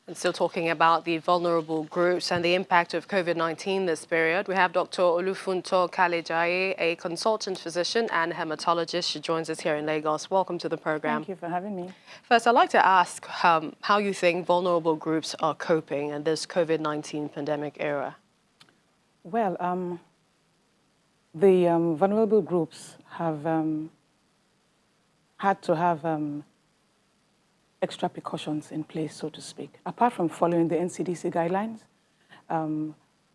And still talking about the vulnerable groups and the impact of COVID-19 this period, we have Dr. Olufunto Kalejaye, a consultant physician and hematologist. She joins us here in Lagos. Welcome to the program. Thank you for having me. First, I'd like to ask how you think vulnerable groups are coping in this COVID-19 pandemic era. Well, the vulnerable groups have had to have extra precautions in place, so to speak. Apart from following the NCDC guidelines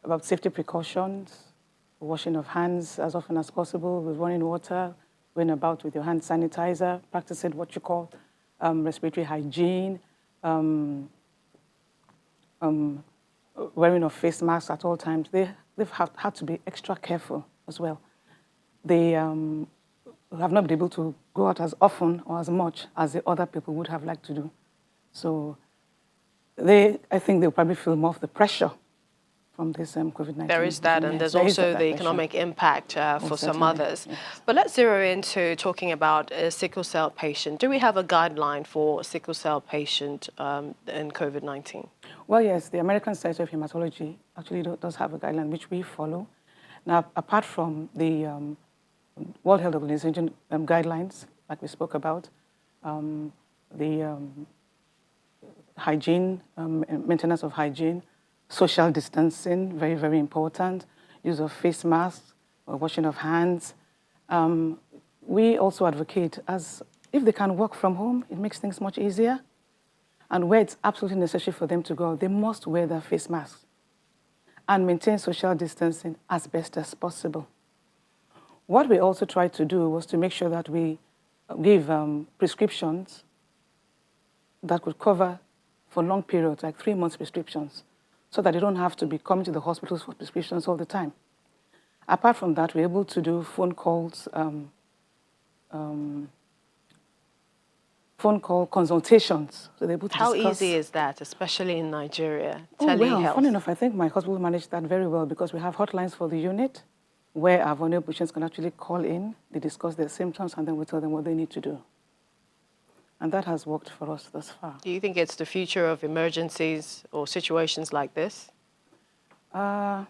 about safety precautions, washing of hands as often as possible with running water, going about with your hand sanitizer, practicing what you call respiratory hygiene, wearing of face masks at all times. They've had to be extra careful as well. They have not been able to go out as often or as much as the other people would have liked to do. So I think they'll probably feel more of the pressure from this COVID-19. There is that, and there's also the economic impact for some others. Yes. But let's zero into talking about a sickle cell patient. Do we have a guideline for a sickle cell patient in COVID-19? Well, yes, the American Society of Hematology actually does have a guideline which we follow. Now, apart from the World Health Organization guidelines, like we spoke about, the hygiene, maintenance of hygiene, social distancing, very, very important, use of face masks, washing of hands. We also advocate if they can work from home, it makes things much easier. And where it's absolutely necessary for them to go, they must wear their face masks and maintain social distancing as best as possible. What we also tried to do was to make sure that we give prescriptions that could cover for long periods, like 3 months prescriptions, so that they don't have to be coming to the hospitals for prescriptions all the time. Apart from that, we're able to do phone calls, phone call consultations. So they're able to How discuss. easy is that, especially in Nigeria? Oh, well, funny enough, I think my hospital managed that very well because we have hotlines for the unit where our vulnerable patients can actually call in, they discuss their symptoms, and then we tell them what they need to do. And that has worked for us thus far. Do you think it's the future of emergencies or situations like this? You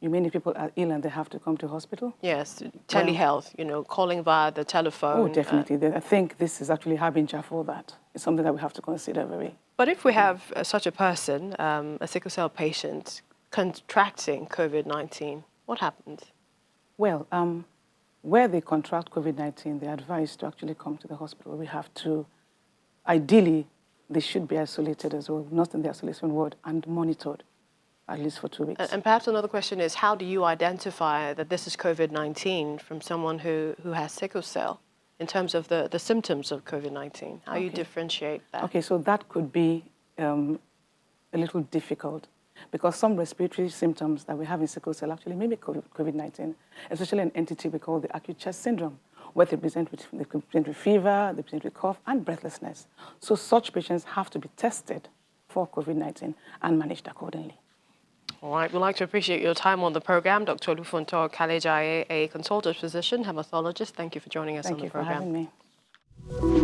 mean if people are ill and they have to come to hospital? Yes, telehealth, calling via the telephone. Oh, definitely. I think this is actually harbinger for that. It's something that we have to consider very. But if we have such a person, a sickle cell patient, contracting COVID-19, what happens? Well, where they contract COVID-19, they're advised to actually come to the hospital. We have to, ideally, they should be isolated as well, not in the isolation ward, and monitored at least for 2 weeks. And perhaps another question is, how do you identify that this is COVID-19 from someone who has sickle cell in terms of the symptoms of COVID-19? How you differentiate that? Okay, so that could be a little difficult because some respiratory symptoms that we have in sickle cell actually mimic COVID-19, especially an entity we call the acute chest syndrome, where they present with fever, they present with cough and breathlessness. So such patients have to be tested for COVID-19 and managed accordingly. All right, we'd like to appreciate your time on the program. Dr. Olufunto Kalejaye, a consultant physician, hematologist. Thank you for joining us on the program. Thank you for having me.